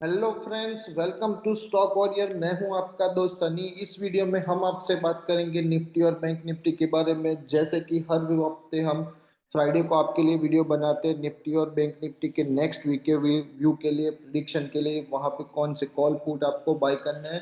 Hello friends, welcome to stock warrior. मैं हूं आपका दोस्त सनी। इस वीडियो में हम आपसे बात करेंगे निफ्टी और बैंक निफ्टी के बारे में। जैसे कि हर हफ्ते हम फ्राइडे को आपके लिए वीडियो बनाते हैं निफ्टी और बैंक निफ्टी के नेक्स्ट वीक के व्यू के लिए, प्रिडिक्शन के लिए, वहां पे कौन से कॉल पुट आपको बाय करना है।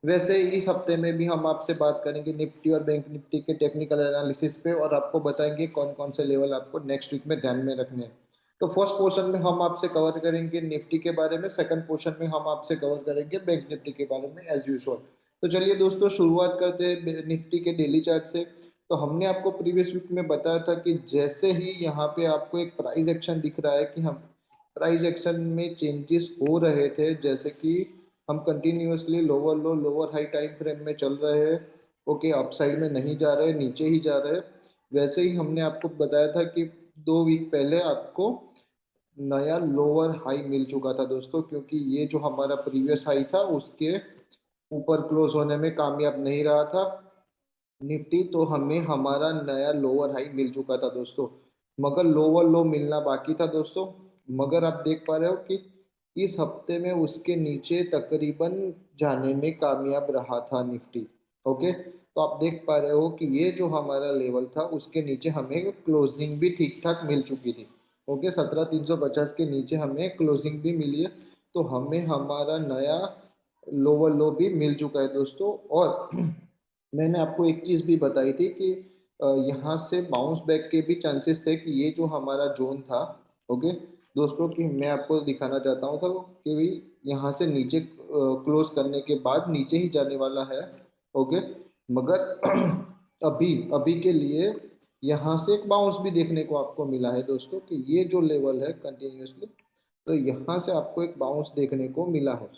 वैसे इस हफ्ते में भी हम आपसे बात करेंगे निफ्टी और बैंक निफ्टी के टेक्निकल एनालिसिस पे, और आपको बताएंगे कौन कौन से लेवल आपको नेक्स्ट वीक में ध्यान में रखने हैं। तो फर्स्ट पोर्शन में हम आपसे कवर करेंगे निफ्टी के बारे में, सेकंड पोर्शन में हम आपसे कवर करेंगे बैंक निफ्टी के बारे में एज यूजुअल। तो चलिए दोस्तों, शुरुआत करते हैं निफ्टी के डेली चार्ट से। तो हमने आपको प्रीवियस वीक में बताया था कि जैसे ही यहाँ पे आपको एक प्राइस एक्शन दिख रहा है कि हम प्राइस एक्शन में चेंजेस हो रहे थे, जैसे कि हम कंटिन्यूअसली लोअर लो लोअर हाई टाइम फ्रेम में चल रहे हैं। ओके, अपसाइड में नहीं जा रहे, नीचे ही जा रहे। वैसे ही हमने आपको बताया था कि 2 वीक पहले आपको नया लोअर हाई मिल चुका था दोस्तों, क्योंकि ये जो हमारा प्रीवियस हाई था उसके ऊपर क्लोज होने में कामयाब नहीं रहा था निफ्टी, तो हमें हमारा नया लोअर हाई मिल चुका था दोस्तों। मगर लोअर लो मिलना बाकी था दोस्तों। मगर आप देख पा रहे हो कि इस हफ्ते में उसके नीचे तकरीबन जाने में कामयाब रहा था निफ्टी। ओके, तो आप देख पा रहे हो कि ये जो हमारा लेवल था उसके नीचे हमें क्लोजिंग भी ठीक ठाक मिल चुकी थी। ओके, 17,350 के नीचे हमें क्लोजिंग भी मिली है। तो हमें हमारा नया लोअर लो भी मिल चुका है दोस्तों। और मैंने आपको एक चीज़ भी बताई थी कि यहाँ से बाउंस बैक के भी चांसेस थे कि ये जो हमारा जोन था, ओके दोस्तों, कि मैं आपको दिखाना चाहता हूँ था कि भी यहाँ से नीचे क्लोज करने के बाद नीचे ही जाने वाला है। ओके, मगर अभी अभी के लिए यहाँ से एक बाउंस भी देखने को आपको मिला है दोस्तों, कि ये जो लेवल है कंटिन्यूसली, तो यहाँ से आपको एक बाउंस देखने को मिला है।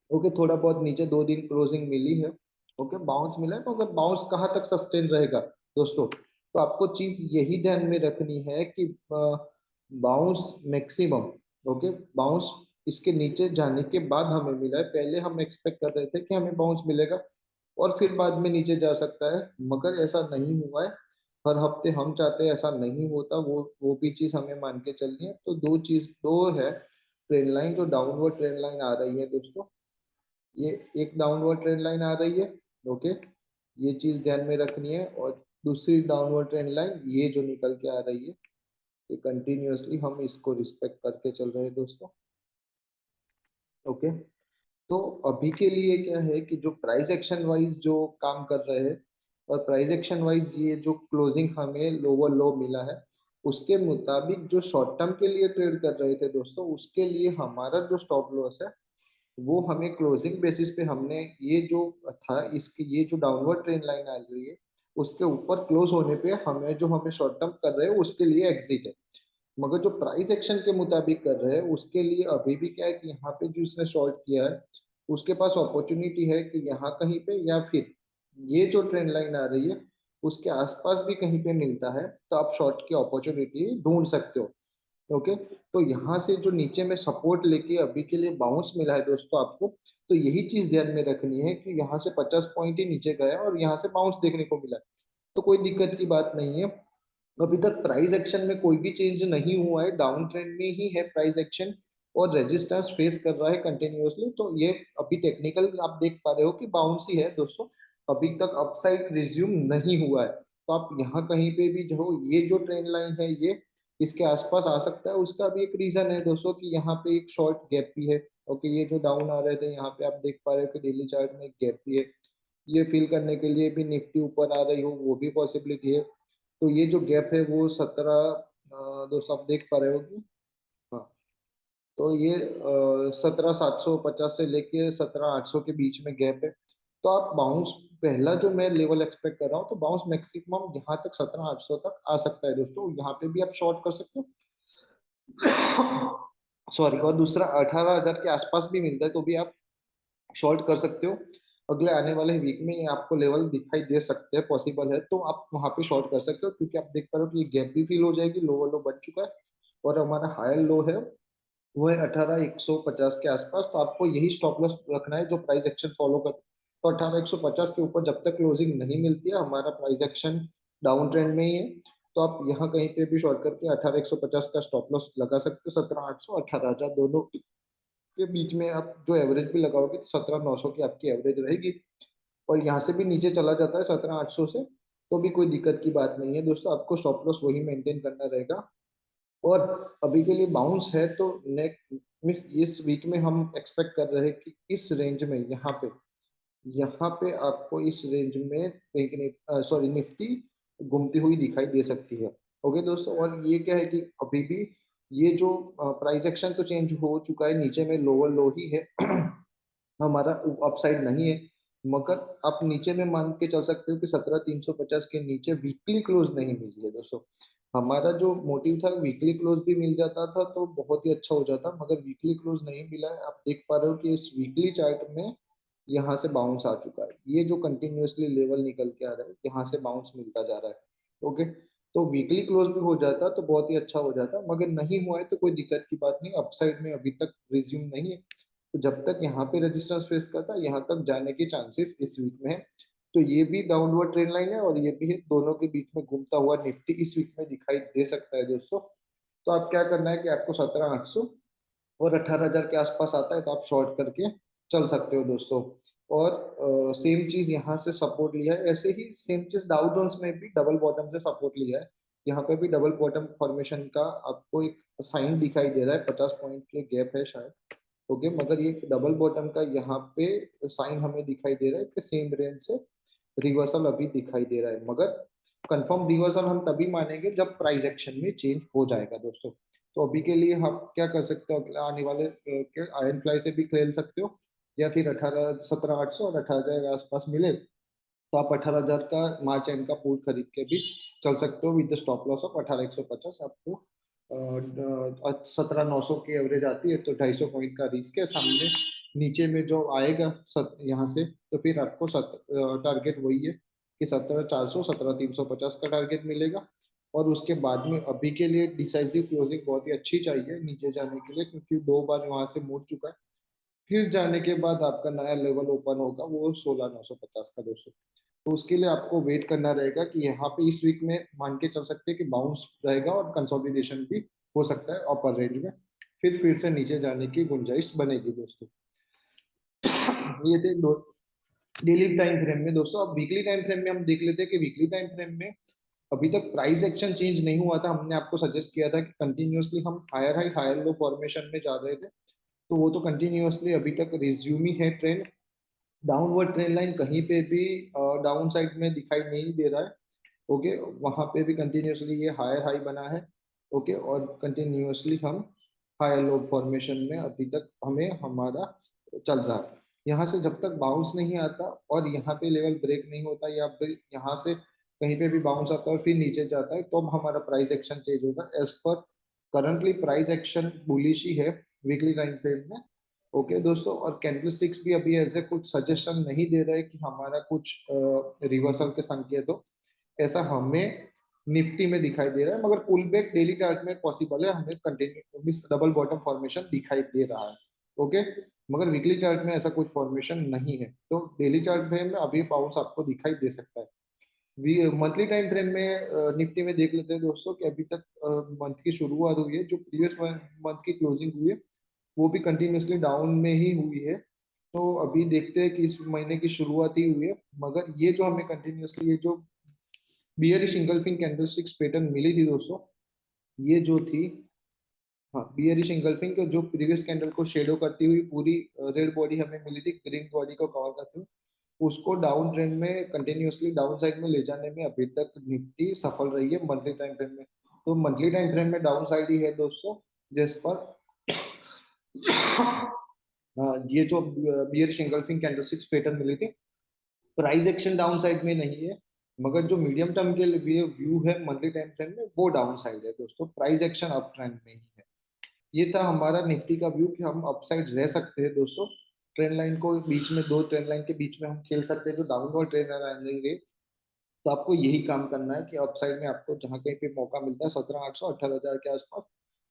ओके, थोड़ा बहुत नीचे 2 दिन क्लोजिंग मिली है। ओके, बाउंस मिला है, तो अगर बाउंस कहाँ तक सस्टेन रहेगा दोस्तों, तो आपको चीज यही ध्यान में रखनी है कि बाउंस मैक्सिमम, ओके, बाउंस इसके नीचे जाने के बाद हमें मिला है। पहले हम एक्सपेक्ट कर रहे थे कि हमें बाउंस मिलेगा और फिर बाद में नीचे जा सकता है, मगर ऐसा नहीं हुआ है। हर हफ्ते हम चाहते हैं ऐसा नहीं होता, वो भी चीज हमें मान के चलनी है। तो दो है ट्रेंड लाइन, जो डाउनवर्ड ट्रेंड लाइन आ रही है दोस्तों, ये एक डाउनवर्ड ट्रेंड लाइन आ रही है। ओके, ये चीज ध्यान में रखनी है। और दूसरी डाउनवर्ड ट्रेंड लाइन ये जो निकल के आ रही है, ये कंटिन्यूअसली हम इसको रिस्पेक्ट करके चल रहे हैं दोस्तों। ओके, तो अभी के लिए क्या है कि जो प्राइस एक्शन वाइज जो काम कर रहे हैं, और प्राइस एक्शन वाइज ये जो क्लोजिंग हमें लोअर लो मिला है, उसके मुताबिक जो शॉर्ट टर्म के लिए ट्रेड कर रहे थे दोस्तों, उसके लिए हमारा जो स्टॉप लॉस है वो हमें क्लोजिंग बेसिस पे हमने ये जो था, इसकी ये जो डाउनवर्ड ट्रेंड लाइन आ रही है उसके ऊपर क्लोज होने पे हमें शॉर्ट टर्म कर रहे हैं उसके लिए एग्जिट है। मगर जो प्राइस एक्शन के मुताबिक कर रहे हैं उसके लिए अभी भी क्या है कि यहाँ पे जो इसने शॉर्ट किया है उसके पास अपॉर्चुनिटी है कि यहाँ कहीं पे या फिर ये जो ट्रेंड लाइन आ रही है उसके आसपास भी कहीं पे मिलता है, तो आप शॉर्ट की अपॉर्चुनिटी ढूंढ सकते हो। ओके, तो यहाँ से जो नीचे में सपोर्ट लेके अभी के लिए बाउंस मिला है दोस्तों आपको, तो यही चीज ध्यान में रखनी है कि यहाँ से 50 पॉइंट ही नीचे गया और यहाँ से बाउंस देखने को मिला है, तो कोई दिक्कत की बात नहीं है। अभी तक प्राइस एक्शन में कोई भी चेंज नहीं हुआ है, डाउन ट्रेंड में ही है प्राइस एक्शन, और रेजिस्टेंस फेस कर रहा है कंटिन्यूअसली। तो ये अभी टेक्निकल आप देख पा रहे हो कि बाउंस ही है दोस्तों, अभी तक अपसाइड रिज्यूम नहीं हुआ है। तो आप यहाँ कहीं पे भी जो ये जो ट्रेंड लाइन है ये इसके आसपास आ सकता है। उसका भी एक रीजन है दोस्तों कि यहाँ पे एक शॉर्ट गैप भी है। ओके, ये जो डाउन आ रहे थे यहाँ पे आप देख पा रहे हो कि डेली चार्ट में एक गैप भी है। ये फिल करने के लिए भी निफ्टी ऊपर आ रही हो वो भी पॉसिबिलिटी है। तो ये जो गैप है वो 17, दोस्तों आप देख पा रहे हो कि हाँ, तो ये 17,750 से लेके 17,800 के बीच में गैप है। तो आप बाउंस, पहला जो मैं लेवल एक्सपेक्ट कर रहा हूँ, तो बाउंस मैक्सिमम यहाँ तक 17,800 तक आ सकता है दोस्तों, यहाँ पे भी आप शॉर्ट कर सकते हो। सॉरी, और दूसरा 18,000 के आसपास भी मिलता है तो भी आप शॉर्ट कर सकते हो। अगले आने वाले वीक में ये आपको लेवल दिखाई दे सकते हैं, पॉसिबल है तो आप वहां पे शॉर्ट कर सकते हो, क्योंकि आप देख पा रहे हो कि ये गैप भी फिल हो जाएगी, लोअर लो बन चुका है और हमारा हायर लो है वो है 18,150 के आसपास। तो आपको यही स्टॉप लॉस रखना है जो प्राइस एक्शन फॉलो कर। तो 18,150 के ऊपर जब तक क्लोजिंग नहीं मिलती है हमारा प्राइस एक्शन डाउन ट्रेंड में ही है। तो आप यहाँ कहीं पे भी शॉर्ट करके 18,150 का स्टॉप लॉस लगा सकते हो। 17,800 18,000 दोनों के बीच में आप जो एवरेज भी लगाओगे तो 17,900 की आपकी एवरेज रहेगी। और यहाँ से भी नीचे चला जाता है 17,800 से, तो भी कोई दिक्कत की बात नहीं है दोस्तों, आपको स्टॉप लॉस वही मेंटेन करना रहेगा। और अभी के लिए बाउंस है तो नेक्स्ट मिस इस वीक में हम एक्सपेक्ट कर रहे हैं कि इस रेंज में यहाँ पे आपको इस रेंज में सॉरी निफ्टी घूमती हुई दिखाई दे सकती है। ओके दोस्तों, और ये क्या है कि अभी भी ये जो प्राइस एक्शन तो चेंज हो चुका है, नीचे में लोअर लो ही है हमारा अपसाइड नहीं है। मगर आप नीचे में मान के चल सकते हो कि 17,350 के नीचे वीकली क्लोज नहीं मिली है दोस्तों। हमारा जो मोटिव था वीकली क्लोज भी मिल जाता था तो बहुत ही अच्छा हो जाता, मगर वीकली क्लोज नहीं मिला है। आप देख पा रहे हो कि इस वीकली चार्ट में यहाँ से बाउंस आ चुका है, ये जो कंटिन्यूअसली लेवल निकल के आ रहा है यहाँ से बाउंस मिलता जा रहा है। ओके, तो वीकली क्लोज भी हो जाता तो बहुत ही अच्छा हो जाता, मगर नहीं हुआ है तो कोई दिक्कत की बात नहीं, अपसाइड में अभी तक रिज्यूम नहीं है। तो जब तक यहाँ पे रेजिस्टेंस फेस करता है यहाँ तक जाने के चांसेस इस वीक में है। तो ये भी डाउनवर्ड ट्रेंड लाइन है और ये भी है, दोनों के बीच में घूमता हुआ निफ्टी इस वीक में दिखाई दे सकता है दोस्तों। तो आप क्या करना है कि आपको 17,800 और 18,000 के आसपास आता है तो आप शॉर्ट करके चल सकते हो दोस्तों। और सेम चीज यहाँ से सपोर्ट लिया है, ऐसे ही सेम चीज डाउ जोन्स में भी डबल बॉटम से सपोर्ट लिया है। यहाँ पे भी डबल बॉटम फॉर्मेशन का आपको एक साइन दिखाई दे रहा है, 50 पॉइंट के गैप है शायद। ओके, मगर ये डबल बॉटम का यहाँ पे साइन हमें दिखाई दे रहा है कि सेम रेंज से रिवर्सल अभी दिखाई दे रहा है, मगर कंफर्म रिवर्सल हम तभी मानेंगे जब प्राइस एक्शन में चेंज हो जाएगा दोस्तों। तो अभी के लिए हम क्या कर सकते हो, आने वाले आयरन फ्लाई से भी खेल सकते हो, या फिर 17,800 और 18,000 के आसपास मिले तो आप 18,000 का मार्च एंड का पुट खरीद के भी चल सकते हो विद स्टॉप लॉस ऑफ 18,150। आपको 17,900 की एवरेज आती है तो 250 पॉइंट का रिस्क है सामने, नीचे में जो आएगा यहाँ से तो फिर आपको टारगेट वही है कि 17,400 17,350 का टारगेट मिलेगा। और उसके बाद में अभी के लिए डिसाइसिव क्लोजिंग बहुत ही अच्छी चाहिए नीचे जाने के लिए, क्योंकि 2 बार वहां से मुड़ चुका है। फिर जाने के बाद आपका नया लेवल ओपन होगा वो 16,950 का दोस्तों। तो उसके लिए आपको वेट करना रहेगा कि यहाँ पे इस वीक में मान के चल सकते हैं कि बाउंस रहेगा और कंसोलिडेशन भी हो सकता है अपर रेंज में, फिर से नीचे जाने की गुंजाइश बनेगी दोस्तों। ये थे डेली टाइम फ्रेम में दोस्तों। अब वीकली टाइम फ्रेम में हम देख लेते हैं कि वीकली टाइम फ्रेम में अभी तक प्राइस एक्शन चेंज नहीं हुआ था। हमने आपको सजेस्ट किया था कि कंटिन्यूअसली हम higher high higher low formation में जा रहे थे, तो वो तो कंटिन्यूअसली अभी तक रिज्यूम ही है ट्रेंड। डाउनवर्ड ट्रेंड लाइन कहीं पे भी डाउन साइड में दिखाई नहीं दे रहा है। ओके, वहां पे भी कंटिन्यूअसली ये हायर हाई बना है। ओके, और कंटिन्यूअसली हम हायर लो फॉर्मेशन में अभी तक हमें हमारा चल रहा है। यहाँ से जब तक बाउंस नहीं आता और यहाँ पे लेवल ब्रेक नहीं होता, या फिर यहाँ से कहीं पे भी बाउंस आता है और फिर नीचे जाता है, तो अब हमारा प्राइस एक्शन चेंज होगा। As per currently price action bullish ही है वीकली टाइम फ्रेम में। ओके दोस्तों, और कैंडलस्टिक्स भी अभी ऐसे कुछ सजेशन नहीं दे रहे कि हमारा कुछ रिवर्सल के संकेत हो, ऐसा हमें निफ्टी में दिखाई दे रहा है। मगर पुल बैक डेली चार्ट में पॉसिबल है, हमें कंटिन्यू डबल बॉटम फॉर्मेशन दिखाई दे रहा है। ओके, मगर वीकली चार्ट में ऐसा कुछ फॉर्मेशन नहीं है, तो डेली चार्ट फ्रेम में अभी बाउंस आपको दिखाई दे सकता है। मंथली टाइम फ्रेम में निफ्टी में देख लेते हैं दोस्तों कि अभी तक मंथ की शुरुआत हुई है, जो प्रीवियस मंथ की क्लोजिंग हुई है वो भी कंटिन्यूसली डाउन में ही हुई है। तो अभी देखते हैं कि इस महीने की शुरुआत ही हुई है, मगर ये जो हमें कंटिन्यूसली ये जो बियरिश इंगल्फिंग कैंडलस्टिक्स पैटर्न मिली थी दोस्तों, ये जो थी, हाँ बियरिश इंगल्फिंग जो प्रीवियस कैंडल को शेडो करती हुई पूरी रेड बॉडी हमें मिली थी, ग्रीन बॉडी को कवर करते हुए, उसको डाउन ट्रेंड में कंटिन्यूसली डाउन साइड में ले जाने में अभी तक निफ्टी सफल रही है मंथली टाइम फ्रेम में। तो मंथली टाइम फ्रेम में डाउन साइड ही है दोस्तों, जिस पर ये जो बियरिश इंगल्फिंग कैंडलस्टिक्स पैटर्न मिली थी, प्राइस एक्शन डाउन साइड में नहीं है, मगर जो मीडियम टर्म के लिए व्यू है मंथली टाइम फ्रेम में वो डाउन साइड है दोस्तों, प्राइस एक्शन अप ट्रेंड में ही है। ये था हमारा निफ्टी का व्यू कि हम अपसाइड रह सकते हैं दोस्तों। ट्रेंड लाइन को बीच में, दो ट्रेंड लाइन के बीच में हम खेल सकते हैं, जो डाउनवर्ड ट्रेंड लाइन रहेंगे। तो आपको यही काम करना है कि अपसाइड में आपको जहाँ कहीं पे मौका मिलता है 17,800 18,000 के आसपास,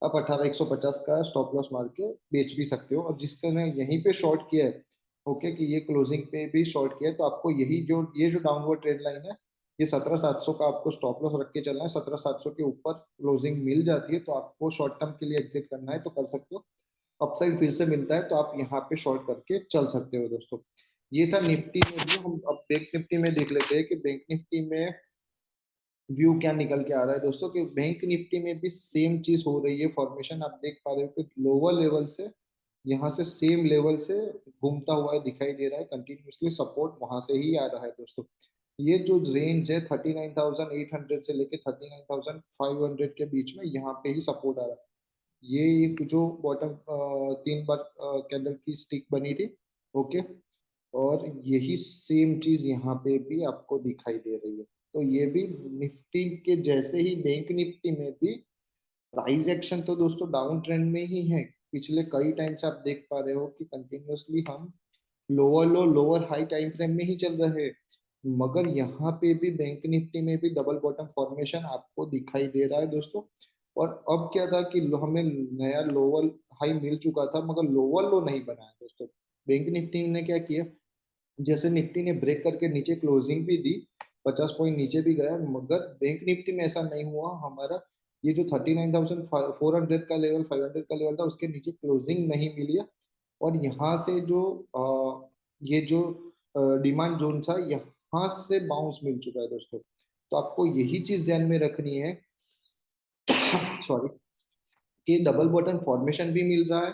आप 18,150 का स्टॉप लॉस मार के बेच भी सकते हो। और जिसका ने यहीं पे शॉर्ट किया है, ओके, कि ये क्लोजिंग पे भी शॉर्ट किया है, तो आपको यही जो ये जो डाउनवर्ड ट्रेंड लाइन है, ये 17,700 का आपको स्टॉप लॉस रख के चलना है। 17,700 के ऊपर क्लोजिंग मिल जाती है तो आपको शॉर्ट टर्म के लिए एग्जिट करना है तो कर सकते हो। अपसाइड फिर से मिलता है तो आप यहाँ पे शॉर्ट करके चल सकते हो दोस्तों। ये था निफ्टी में भी। हम अब बैंक निफ्टी में देख लेते हैं कि बैंक निफ्टी में व्यू क्या निकल के आ रहा है दोस्तों। कि बैंक निफ्टी में भी सेम चीज हो रही है। फॉर्मेशन आप देख पा रहे हो कि लोअर लेवल से यहाँ से सेम लेवल से घूमता हुआ दिखाई दे रहा है कंटिन्यूसली। सपोर्ट वहां से ही आ रहा है दोस्तों। ये जो रेंज है 39,800 से लेके 39,500 के बीच में, यहाँ पे ही सपोर्ट आ रहा है। ये एक जो बॉटम 3 बार कैंडल की स्टिक बनी थी, ओके। और यही सेम चीज यहाँ पे भी आपको दिखाई दे रही है। तो ये भी निफ्टी के जैसे ही बैंक निफ्टी में भी प्राइस एक्शन तो दोस्तों डाउन ट्रेंड में ही है। पिछले कई टाइम से आप देख पा रहे हो कि कंटिन्यूअसली हम लोअर लो लोअर हाई टाइम फ्रेम में ही चल रहे हैं। मगर यहाँ पे भी बैंक निफ्टी में भी डबल बॉटम फॉर्मेशन आपको दिखाई दे रहा है दोस्तों। और अब क्या था कि हमें नया लोअर हाई मिल चुका था मगर लोअर लो नहीं बना है दोस्तों। बैंक निफ्टी ने क्या किया, जैसे निफ्टी ने ब्रेक करके नीचे क्लोजिंग भी दी, 50 पॉइंट नीचे भी गया, मगर बैंक निफ्टी में ऐसा नहीं हुआ। हमारा ये जो 39,400 का लेवल, 500 का लेवल था, उसके नीचे क्लोजिंग नहीं मिली है। और यहाँ से जो ये जो डिमांड जोन था, यहाँ से बाउंस मिल चुका है दोस्तों। तो आपको यही चीज ध्यान में रखनी है सॉरी, कि डबल बॉटम फॉर्मेशन भी मिल रहा है,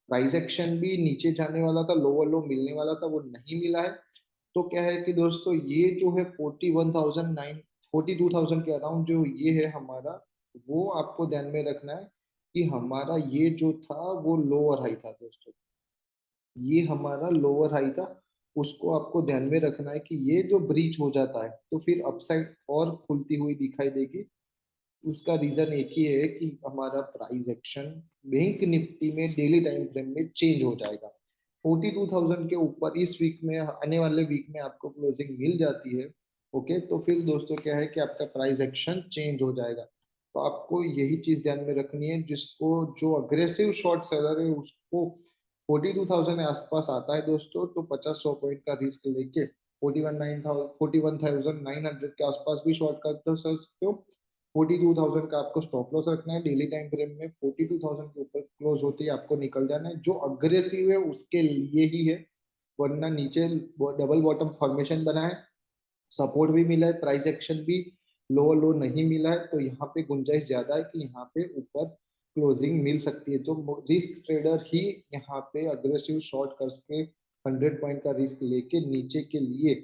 प्राइस एक्शन भी नीचे जाने वाला था, लोअर लो मिलने वाला था, वो नहीं मिला है। तो क्या है कि दोस्तों ये जो है 42,000 के अराउंड जो ये है हमारा, वो आपको ध्यान में रखना है कि हमारा ये जो था वो लोअर हाई था दोस्तों। ये हमारा लोअर हाई था। उसको आपको ध्यान में रखना है कि ये जो ब्रीच हो जाता है तो फिर अपसाइड और खुलती हुई दिखाई देगी। उसका रीजन एक ही है कि हमारा प्राइस एक्शन बैंक निफ्टी में डेली टाइम फ्रेम में चेंज हो जाएगा। 42,000 के ऊपर इस वीक में, आने वाले वीक में आपको क्लोजिंग मिल जाती है, ओके, तो फिर दोस्तों क्या है कि आपका प्राइस एक्शन चेंज हो जाएगा। तो आपको यही चीज ध्यान में रखनी है। जिसको जो अग्रेसिव शॉर्ट सेलर है उसको 42,000 के आसपास आता है दोस्तों, तो 50-100 पॉइंट का रिस्क लेके 41,900 के आसपास भी शॉर्ट कर सकते हो। 42,000 का आपको स्टॉप लॉस रखना है डेली टाइम फ्रेम में। 42,000 के ऊपर क्लोज होते ही आपको निकल जाना है। जो अग्रेसिव है उसके लिए ही है, वरना नीचे डबल बॉटम फॉर्मेशन बना है, सपोर्ट भी मिला है, प्राइस एक्शन भी लो लो नहीं मिला है, तो यहाँ पे गुंजाइश ज्यादा है कि यहाँ पे ऊपर क्लोजिंग मिल सकती है। तो रिस्क ट्रेडर ही यहाँ पे अग्रेसिव शॉर्ट करके 100 पॉइंट का रिस्क लेके नीचे के लिए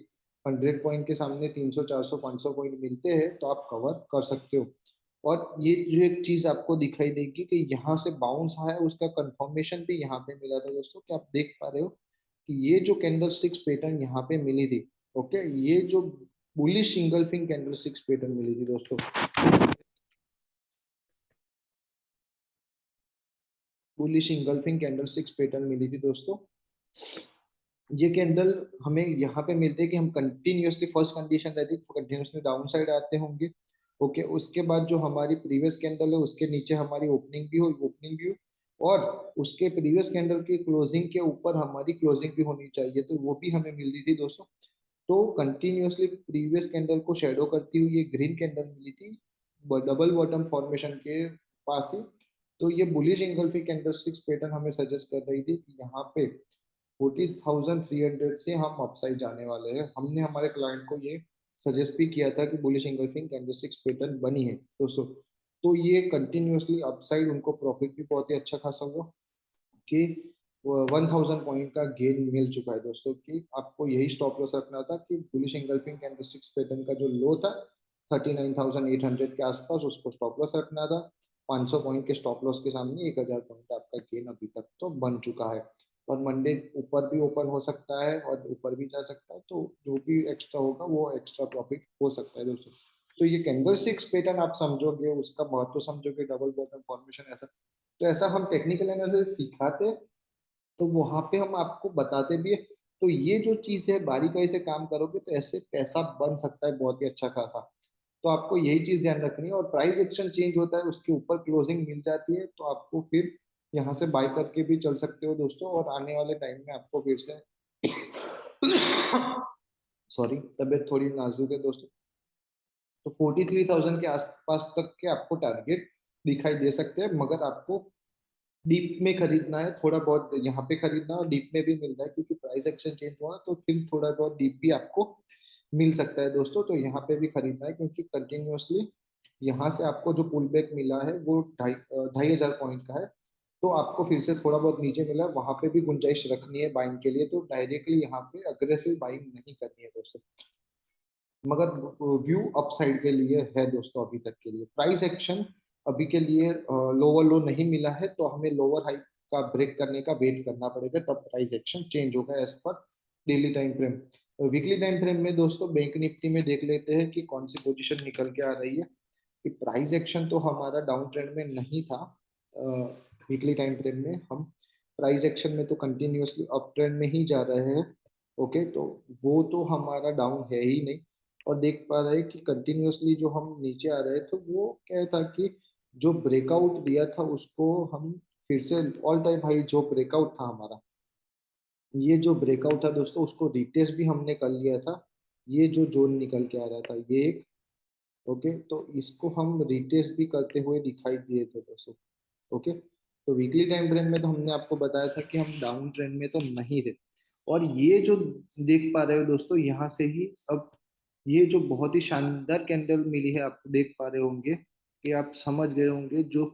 100 पॉइंट के सामने 300 400 500 पॉइंट मिलते हैं तो आप कवर कर सकते हो। और ये जो एक चीज आपको दिखाई देगी कि यहाँ से बाउंस आया है, उसका कंफर्मेशन भी यहाँ पे मिला था दोस्तों। कि आप देख पा रहे हो कि ये जो कैंडल स्टिक्स पैटर्न यहाँ पे मिली थी, ओके, ये जो bullish engulfing candlesticks pattern मिली थी दोस्तों, bullish engulfing candlesticks pattern मिली थी दोस्तों। ये कैंडल हमें यहाँ पे मिलते हैं कि हम कंटिन्यूअसली, फर्स्ट कंडीशन रहती है कंटिन्यूअसली डाउन साइड आते होंगे, ओके। उसके बाद जो हमारी प्रीवियस कैंडल है उसके नीचे हमारी ओपनिंग भी हो, ओपनिंग भी हो, और उसके प्रीवियस कैंडल की क्लोजिंग के ऊपर हमारी क्लोजिंग भी होनी चाहिए, तो वो भी हमें मिलती थी दोस्तों। तो कंटिन्यूअसली प्रीवियस कैंडल को शेडो करती हुई ये ग्रीन कैंडल मिली थी डबल बॉटम फॉर्मेशन के पास ही। तो ये बुलिश इंगल्फिंग कैंडलस्टिक्स पैटर्न हमें सजेस्ट कर रही थी कि यहाँ पे 40,300 से हम अपसाइड जाने वाले हैं। हमने हमारे क्लाइंट को ये सजेस्ट भी किया था कि बुलिश इंगल्फिंग कैंडलस्टिक्स पैटर्न बनी है दोस्तों। तो ये कंटिन्यूअसली अपसाइड उनको प्रॉफिट भी बहुत ही अच्छा खासा हुआ कि 1,000 पॉइंट का गेन मिल चुका है दोस्तों। कि आपको यही स्टॉप लॉस रखना था कि बुलिश इंगल्फिंग कैंडलस्टिक्स पैटर्न का जो लो था 39,800 के आसपास, उसको स्टॉप लॉस रखना था। 500 पॉइंट के स्टॉप लॉस के सामने 1,000 पॉइंट आपका गेन अभी तक तो बन चुका है। और मंडे ऊपर भी ओपन हो सकता है और ऊपर भी जा सकता है, तो जो भी एक्स्ट्रा होगा वो एक्स्ट्रा प्रॉफिट हो सकता है दोस्तों। तो ये कैंडल सिक्स पैटर्न आप समझोगे, उसका महत्व समझोगे, डबल बॉटम फॉर्मेशन ऐसा, तो ऐसा हम टेक्निकल एनालिसिस सिखाते, तो वहां पे हम आपको बताते भी है। तो ये जो चीज है बारीकाई से काम करोगे तो ऐसे पैसा बन सकता है बहुत ही अच्छा खासा। तो आपको यही चीज ध्यान रखनी है। और प्राइस एक्शन चेंज होता है, उसके ऊपर क्लोजिंग मिल जाती है तो आपको फिर यहाँ से बाय करके भी चल सकते हो दोस्तों। और आने वाले टाइम में आपको फिर से सॉरी, तबीयत थोड़ी नाजुक है दोस्तों। तो 43,000 के आसपास तक के आपको टारगेट दिखाई दे सकते हैं, मगर आपको डीप में खरीदना है, थोड़ा बहुत यहाँ पे खरीदना है और डीप में भी मिल रहा है, क्योंकि प्राइस एक्शन चेंज हुआ तो फिर थोड़ा बहुत डीप भी आपको मिल सकता है दोस्तों। तो यहाँ पे भी खरीदना है, क्योंकि कंटिन्यूअसली यहाँ से आपको जो पुल बैक मिला है वो 2,500 पॉइंट का है। तो आपको फिर से थोड़ा बहुत नीचे मिला है, वहां पे भी गुंजाइश रखनी है बाइंग के लिए, तो डायरेक्टली यहाँ पे अग्रेसिव बाइंग नहीं करनी है दोस्तों। मगर व्यू अपसाइड के लिए है दोस्तों। अभी तक के लिए प्राइस एक्शन अभी के लिए लोअर लो नहीं मिला है, तो हमें लोअर हाई का ब्रेक करने का वेट करना पड़ेगा, तब प्राइस एक्शन चेंज होगा as per daily time frame. Weekly time frame में दोस्तों बैंक निफ्टी में देख लेते हैं कि कौन सी पोजीशन निकल के आ रही है। कि प्राइस एक्शन तो हमारा डाउन ट्रेंड में नहीं था। वीकली टाइम फ्रेम में हम प्राइस एक्शन में तो कंटिन्यूअसली अप ट्रेंड में ही जा रहे हैं। ओके, तो वो तो हमारा डाउन है ही नहीं। और देख पा रहे हैं कि कंटिन्यूअसली जो हम नीचे आ रहे थे वो क्या था कि जो ब्रेकआउट दिया था उसको हम फिर से ऑल टाइम हाई जो ब्रेकआउट था हमारा, ये जो ब्रेकआउट था दोस्तों उसको रिटेस्ट भी हमने कर लिया था। ये जो जोन निकल के आ रहा था ये एक, ओके, तो इसको हम रिटेस्ट भी करते हुए दिखाई दिए थे दोस्तों। ओके, तो वीकली टाइम फ्रेम में तो हमने आपको बताया था कि हम डाउन ट्रेंड में तो नहीं थे। और ये जो देख पा रहे हो दोस्तों यहाँ से ही अब ये जो बहुत ही शानदार कैंडल मिली है, आप देख पा रहे होंगे कि आप समझ गए होंगे जो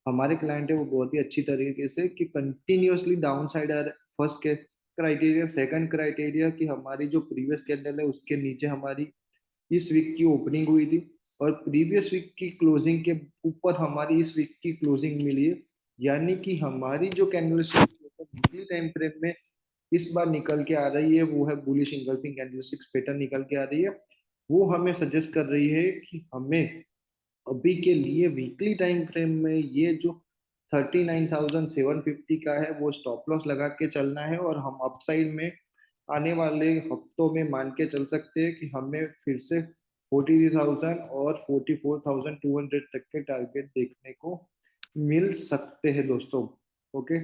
हमारे क्लाइंट है वो बहुत ही अच्छी तरीके से कि कंटिन्यूअसली डाउन साइड आ रहे। फर्स्ट के क्राइटेरिया, सेकंड क्राइटेरिया कि हमारी जो प्रीवियस कैंडल है उसके नीचे हमारी इस वीक की ओपनिंग हुई थी, और प्रीवियस वीक की क्लोजिंग के ऊपर हमारी इस वीक की क्लोजिंग मिली है। यानी कि हमारी जो कैंडलस्टिक वीकली टाइम फ्रेम में इस बार निकल के आ रही है वो है बुलिश इंगल्फिंग कैंडलस्टिक्स पैटर्न निकल के आ रही है। वो हमें सजेस्ट कर रही है कि हमें अभी के लिए वीकली टाइम फ्रेम में ये जो 39,750 का है वो स्टॉप लॉस लगा के चलना है, और हम अपसाइड में आने वाले हफ्तों में मान के चल सकते हैं कि हमें फिर से 43,000 और 44,200 तक के टारगेट देखने को मिल सकते हैं दोस्तों। ओके,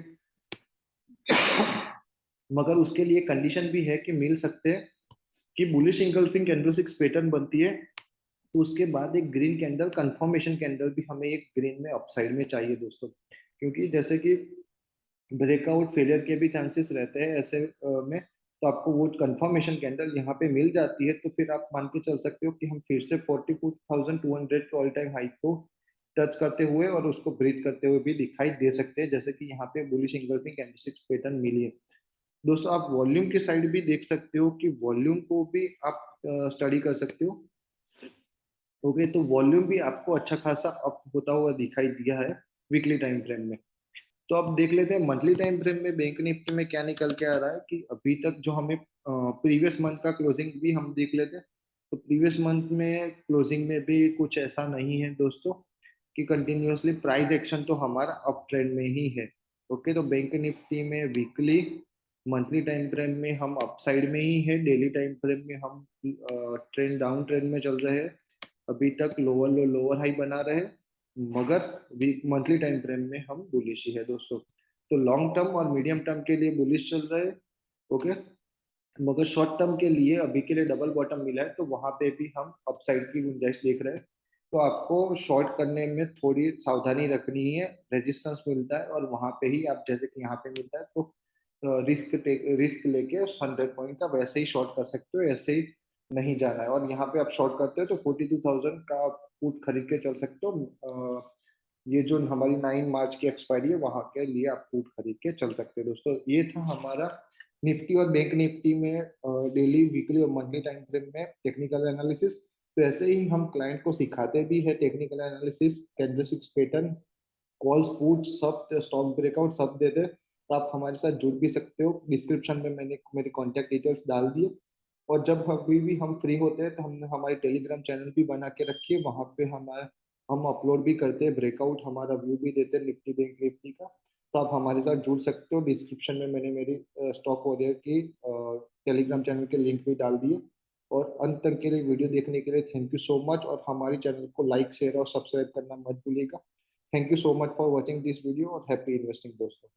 मगर उसके लिए कंडीशन भी है कि मिल सकते हैं कि बुलिश इंगल्फिंग कैंडलस्टिक्स पैटर्न बनती है, तो उसके बाद एक ग्रीन कैंडल कंफर्मेशन कैंडल भी हमें एक ग्रीन में अपसाइड में चाहिए दोस्तों। क्योंकि जैसे कि ब्रेकआउट फेलियर के भी चांसेस रहते हैं ऐसे में, तो आपको वो कंफर्मेशन कैंडल यहाँ पे मिल जाती है तो फिर आप मान के चल सकते हो कि हम फिर से 44,200 के ऑल टाइम हाई को टच करते हुए और उसको ब्रीच करते हुए भी दिखाई दे सकते हैं, जैसे कि यहाँ पे बुलिश इंगल्फिंग कैंडलस्टिक्स पैटर्न मिली है। दोस्तों आप वॉल्यूम की साइड भी देख सकते हो कि वॉल्यूम को भी आप स्टडी कर सकते हो। ओके, तो वॉल्यूम भी आपको अच्छा खासा अप होता हुआ दिखाई दिया है वीकली टाइम फ्रेम में। तो अब देख लेते हैं मंथली टाइम फ्रेम में बैंक निफ्टी में क्या निकल के आ रहा है। कि अभी तक जो हमें प्रीवियस मंथ का क्लोजिंग भी हम देख लेते हैं, तो प्रीवियस मंथ में क्लोजिंग में भी कुछ ऐसा नहीं है दोस्तों कि कंटिन्यूअसली प्राइस एक्शन तो हमारा अप ट्रेंड में ही है। ओके, तो बैंक निफ्टी में वीकली मंथली टाइम फ्रेम में हम अपसाइड में ही है, डेली टाइम फ्रेम में हम ट्रेंड डाउन ट्रेंड में चल रहे हैं। अभी तक लोअर लो लोअर हाई बना रहे, मगर वीक मंथली टाइम फ्रेम में हम बुलिश ही है दोस्तों। तो लॉन्ग टर्म और मीडियम टर्म के लिए बुलिश चल रहे हैं। ओके, मगर शॉर्ट टर्म के लिए अभी के लिए डबल बॉटम मिला है, तो वहां पे भी हम अपसाइड की गुंजाइश देख रहे हैं। तो आपको शॉर्ट करने में थोड़ी सावधानी रखनी है। रेजिस्टेंस मिलता है और वहां पे ही आप जैसे कि यहाँ पे मिलता है तो रिस्क लेके 100 पॉइंट का वैसे ही शॉर्ट कर सकते हो, ऐसे ही नहीं जाना है। और यहाँ पे आप शॉर्ट करते हो तो 42,000 का आप पुट खरीद के चल सकते हो। ये जो हमारी 9 मार्च की एक्सपायरी है वहां के लिए आप पुट खरीद के चल सकते हो दोस्तों। ये था हमारा निफ्टी और बैंक निफ्टी में डेली वीकली और मंथली टाइम फ्रेम में टेक्निकल एनालिसिस। तो ऐसे ही हम क्लाइंट को सिखाते भी है technical analysis, candlesticks pattern, calls put सब, स्टॉक ब्रेकआउट सब देते। तो आप हमारे साथ जुड़ भी सकते हो, डिस्क्रिप्शन में मैंने मेरी कॉन्टैक्ट डिटेल्स डाल दिए। और जब अभी भी हम फ्री होते हैं तो हमने हमारी टेलीग्राम चैनल भी बना के रखी है, वहाँ पे हमारे हम अपलोड भी करते हैं ब्रेकआउट, हमारा व्यू भी देते हैं निफ्टी बैंक निफ्टी का। तो आप हमारे साथ जुड़ सकते हो। डिस्क्रिप्शन में मैंने मेरी स्टॉक वॉरियर की टेलीग्राम चैनल के लिंक भी डाल दिए। और अंत तक के लिए वीडियो देखने के लिए थैंक यू सो मच, और हमारे चैनल को लाइक शेयर और सब्सक्राइब करना मत भूलिएगा। Thank you so much for watching this video और हैप्पी इन्वेस्टिंग दोस्तों।